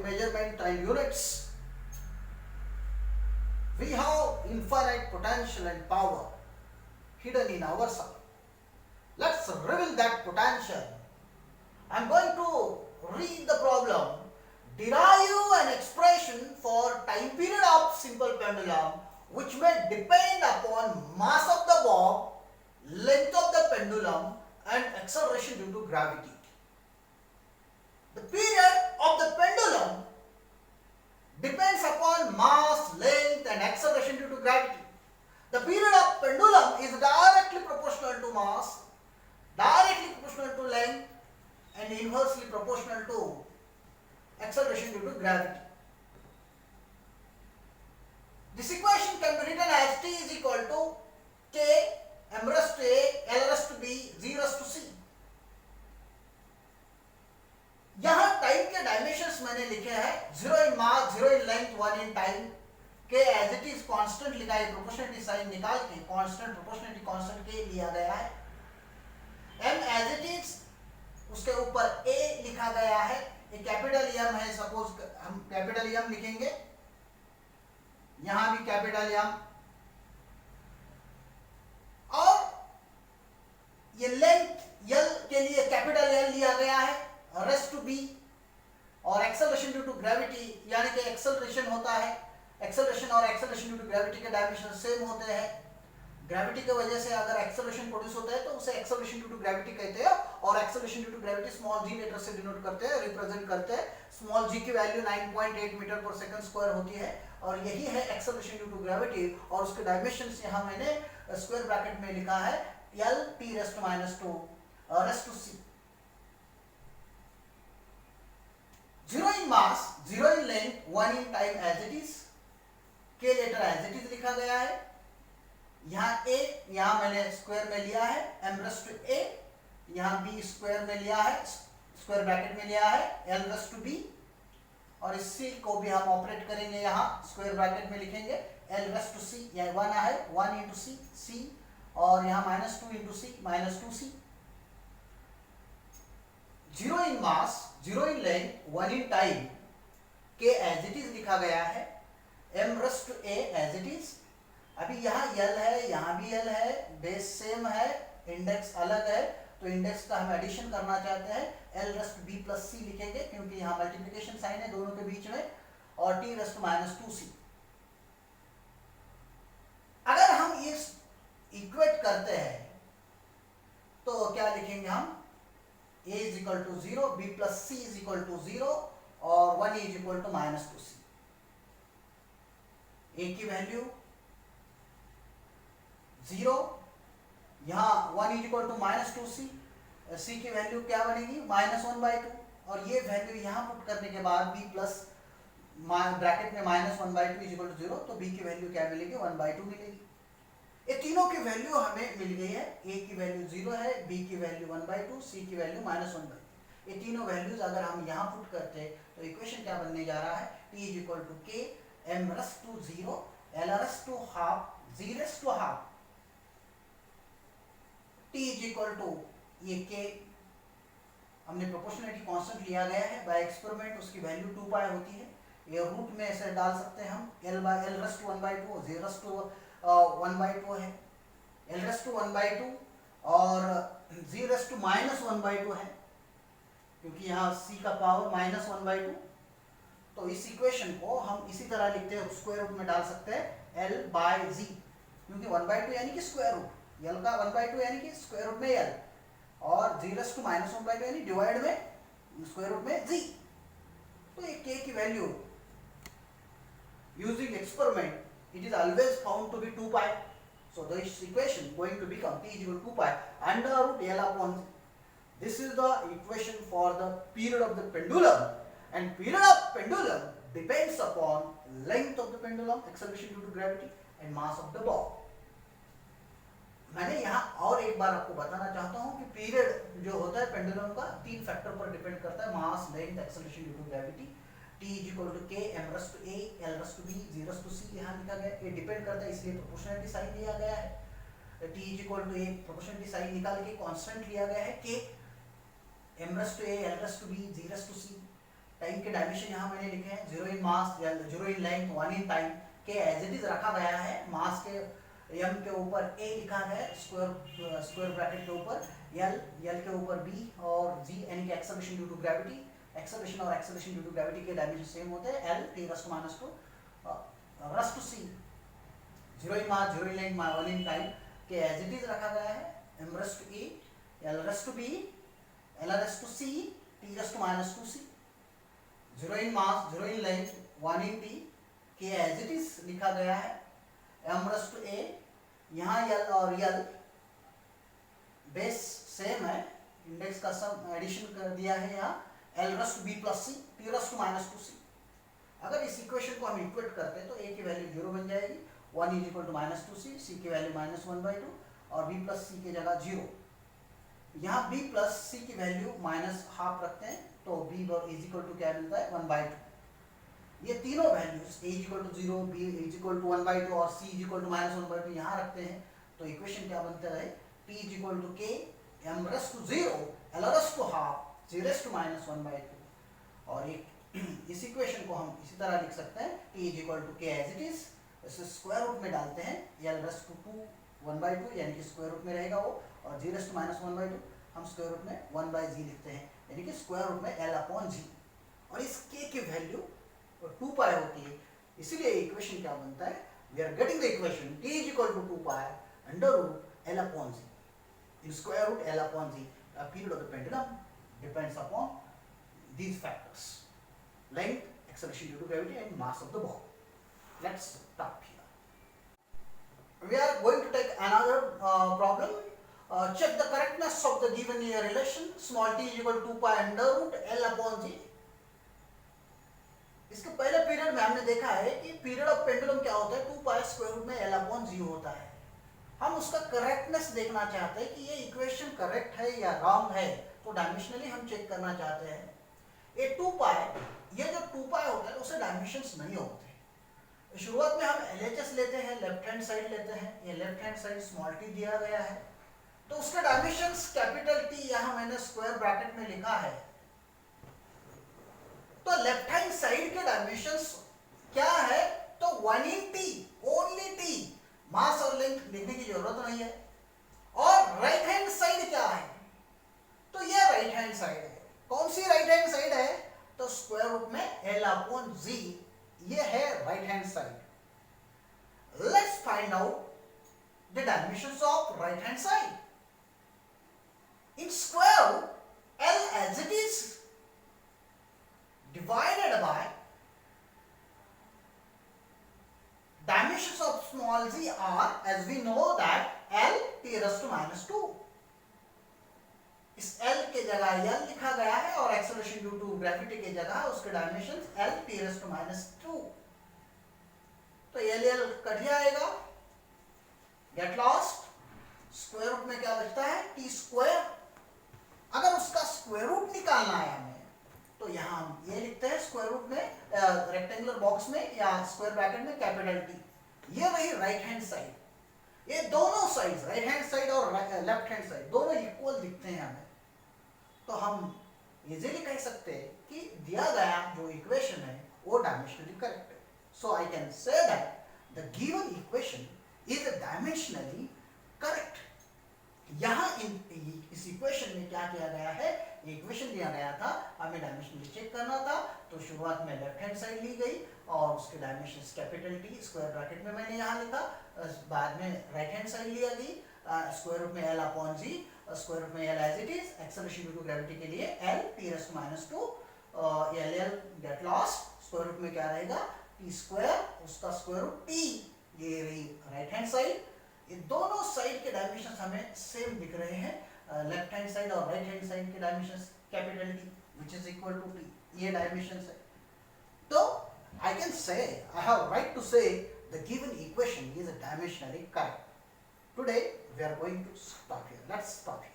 measurement and units. We have infinite potential and power hidden in ourselves. Let's reveal that potential. I am going to read the problem. Derive an expression for time period of simple pendulum which may depend upon mass of the bob, length of the pendulum and acceleration due to gravity. The period of the pendulum depends upon mass, length and acceleration due to gravity. The period of pendulum is directly proportional to mass, directly proportional to length and inversely proportional to acceleration due to gravity. This equation can be written as T is equal to K m raised to A L raised to B Z raised to C. यहाँ time के dimensions मैंने लिखे हैं 0 in mass, 0 in length, 1 in time. K as it is constant लिखा है, proportionality sign निकाल के constant proportionality constant K लिया गया है. M as it is उसके ऊपर A लिखा गया है. ये कैपिटल M है, सपोज हम कैपिटल M लिखेंगे, यहां भी कैपिटल M, और ये लेंथ L के लिए कैपिटल L लिया गया है, रेस्ट टू बी, और एक्सेलरेशन ड्यू टू ग्रेविटी यानी कि एक्सेलरेशन होता है, एक्सेलरेशन और एक्सेलरेशन ड्यू टू ग्रेविटी के डायमेंशन सेम होते हैं. ग्रेविटी की वजह से अगर एक्सेलरेशन प्रोड्यूस होता है तो उसे एक्सेलरेशन ड्यू टू ग्रेविटी कहते हैं, और acceleration due to gravity small g letter से डिनोट करते हैं, रिप्रेजेंट करते हैं. स्मॉल g की वैल्यू 9.8 मीटर पर सेकंड स्क्वायर होती है, और यही है एक्सेलरेशन ड्यू टू ग्रेविटी. और उसके डायमेंशंस यहां मैंने स्क्वायर ब्रैकेट में लिखा है L t raised to -2 raised to c. 0 in mass, 0 in length, 1 in time as it is. K letter as it is लिखा गया है. यहाँ A यहाँ मैंने स्क्वायर में लिया है, m रेस्ट टू A, यहाँ B स्क्वायर में लिया है, स्क्वायर ब्रैकेट में लिया है L रेस्ट टू B, और इस C को भी हम ऑपरेट करेंगे, यहाँ स्क्वायर ब्रैकेट में लिखेंगे L रेस्ट टू C. यहाँ 1 है, 1 इंटू C, और यहाँ -2 into C, -2C. 0 in mass, 0 in length, 1 in time. K as it is लिखा गया है, m raised to A as it is. अभी यहाँ L है, यहाँ भी L है, बेस सेम है, इंडेक्स अलग है, तो इंडेक्स का हम एडिशन करना चाहते हैं. L rest B plus C लिखेंगे क्योंकि यहाँ मल्टीप्लिकेशन साइन है दोनों के बीच में, और T रेस्ट -2C. अगर हम इस इक्वेट करते हैं तो क्या लिखेंगे हम? A is equal to 0, B plus C is equal to 0, और 1 is equal to -2C. A की वैल्यू 0, यहाँ 1 is equal to -2C, C की वैल्यू क्या बनेगी? -1/2, और ये वैल्यू यहाँ पुट करने के बाद B प्लस ब्रैकेट में -1/2 is equal to 0, तो B की वैल्यू क्या मिलेगी? 1/2 मिलेगी. ये तीनों की वैल्यू हमें मिल गई है. A की वैल्यू 0 है, B की वैल्यू 1/2, C की वैल्यू -1/2. ये तीनों वैल्यूज अगर हम यहाँ पुट करते हैं तो इक्वेशन क्या बनने जा रहा है? T is equal to K m raised to 0 L raised to half Z raised to half. T is equal to ये K हमने प्रोपोर्शनलिटी कांस्टेंट लिया गया है बाय एक्सपेरिमेंट, उसकी वैल्यू 2 पाई होती है. ये रूट में ऐसे डाल सकते हैं हम, L raised to 1/2, Z raised to 1/2 है, L raised to 1/2 और Z raised to -1/2 है, क्योंकि यहाँ C का पावर -1/2. तो इस इक्वेशन को हम इसी तरह लिखते हैं, स्क्वायर रूट में डाल सकते हैं L/Z, क्योंकि 1/2 यानी कि स्क्वायर रूट, L का 1/2 यानी कि स्क्वायर रूट में L, और Z raised to -1/2 यानी डिवाइड में स्क्वायर रूट में Z. तो ये K की value using experiment it is always found to be 2 pi. So this equation going to become T is equal to 2 pi under root L upon Z. This is the equation for the period of the pendulum, and period of pendulum depends upon length of the pendulum, acceleration due to gravity and mass of the bob. मैंने यहाँ और एक बार आपको बताना चाहता हूँ कि period जो होता है पेंडुलम का 3 फैक्टर पर डिपेंड करता है, mass, length, acceleration due to gravity. T is equal to K m raised to A L raised to B Z raised to C यहाँ लिखा गया. ये डिपेंड करता है इसलिए प्रोपोर्शनलिटी साइन लिया गया है. T is equal to A proportionality sign निकाल के कांस्टेंट लिया गया है K m raised to A L raised to B Z raised to C. Time के डायमेंशन यहाँ मैंने लिखे हैं, 0 in mass, 0 in length, 1 in time के एज इट इज रखा गया है। मास के m के ऊपर a लिखा गया है, स्क्वायर ब्रैकेट के ऊपर l के ऊपर b और g, यानी कि acceleration due to gravity. Acceleration और एक्सेलरेशन ड्यू टू ग्रेविटी के डायमेंशन सेम होते हैं, l t raised to raised to c, 0 in mass, 0 in length, 1 in time के एज इट इज रखा गया है, m raised to a, l raised to b, l raised to c, t raised to c। 0 in mass, 0 in length, 1 in t के as it is लिखा गया है, m raised to a, यहाँ l और l base same है, index का sum addition कर दिया है यहाँ, l raised to b plus c, t raised to c। अगर इस इक्वेशन को हम इक्वेट करते हैं तो a की वैल्यू 0 बन जाएगी, 1 is equal to -2c, c की वैल्यू -1/2 और b प्लस c की जगह 0। यहाँ b प्लस c की वैल्यू -½ रखते हैं तो b इज इक्वल टू क्या मिलता है, 1/2। ये तीनों values a is equal to 0, b is equal to 1/2 और c इज इक्वल टू -1/2 यहाँ रखते हैं तो इक्वेशन क्या बनता है, p is equal to k, m raised to 0, l raised to ½ 0 रस टू -1/2। और एक इस इक्वेशन को हम इसी तरह लिख सकते हैं, t is equal to k as it is, इसे स्क्वायर रूट में डालते हैं, l रस टू 1/2 यानी कि स्क्वायर रूट में रहेगा वो, और 0 रस टू -1/2 हम स्क्वायर रूट में 1/g लिखते हैं, यानी कि स्क्वायर रूट में l/g। और इस k की वैल्यू 2 पाई होती है, इसीलिए इक्वेशन क्या बनता है, we are getting the equation t is equal to 2 pi under root l/g in square root l/g। The period of the pendulum depends upon these factors: length, acceleration due to gravity, and mass of the ball. Let's stop here. We are going to take another problem. Check the correctness of the given relation, small t is equal to 2 pi under root l/g। इसके पहले period में हमने देखा है कि period of pendulum क्या होता है, 2 पाई स्क्वायर रूट में l/g होता है। हम उसका करेक्टनेस देखना चाहते हैं कि ये इक्वेशन करेक्ट है या रॉन्ग है, तो डायमेंशनली हम चेक करना चाहते हैं। ये 2 पाई, ये जो 2 पाई होता है उसे डायमेंशंस नहीं होते। शुरुआत में हम LHS लेते हैं, लेफ्ट हैंड साइड लेते हैं, ये left hand side small t दिया गया है तो उसके डायमेंशंस कैपिटल T यहाँ मैंने स्क्वायर ब्रैकेट में लिखा है। तो लेफ्ट हैंड साइड के डायमेंशंस क्या है, तो 1 इन t, ओनली t, मास और लेंथ लिखने की जरूरत नहीं है। और राइट हैंड साइड क्या है, तो ये राइट हैंड साइड है। कौन सी राइट हैंड साइड है, तो स्क्वायर रूट में l/g, ये है right hand side. Let's find out the dimensions of right hand side. In square root l as it is divided by dimensions of small g are, as we know that l t raised to -2। इस l के जगह l लिखा गया है और acceleration due to gravity के जगह उसके dimensions l t raised to -2। तो l कट जाएगा, गेट लॉस्ट, स्क्वायर रूट में क्या बचता है, t स्क्वायर। अगर उसका स्क्वायर रूट निकालना है हमें तो यहाँ हम ये लिखते हैं स्क्वायर रूट में, रेक्टेंगुलर बॉक्स में या स्क्वायर ब्रैकेट में कैपिटल T। ये रही राइट हैंड साइड। ये दोनों साइड्स, राइट हैंड साइड और लेफ्ट हैंड साइड, दोनों इक्वल दिखते हैं हमें, तो हम इजीली कह सकते हैं कि दिया गया जो इक्वेशन है वो डायमेंशनली करेक्ट है। So I can say that the given equation is dimensionally correct. यहाँ इस इक्वेशन में क्या किया गया है, इक्वेशन दिया गया था, हमें डायमेंशनली चेक करना था, तो शुरुआत में लेफ्ट हैंड साइड ली गई और उसके dimensions capital T square bracket में मैंने यहाँ लिखा, बाद में राइट हैंड साइड लिया गई, स्क्वायर रूट में l/g, स्क्वायर रूट में l as it is, acceleration due to gravity के लिए l t raised to -2, l get lost, square root में क्या रहेगा, t स्क्वायर, उसका स्क्वायर रूट t, ये रही राइट हैंड साइड। ये दोनों साइड के डायमेंशंस हमें सेम दिख रहे हैं, लेफ्ट हैंड साइड और राइट हैंड साइड के dimensions capital T which is equal to T, ये डायमेंशंस है। तो I can say, I have right to say the given equation is dimensionally correct. Today we are going to stop here. Let's stop here.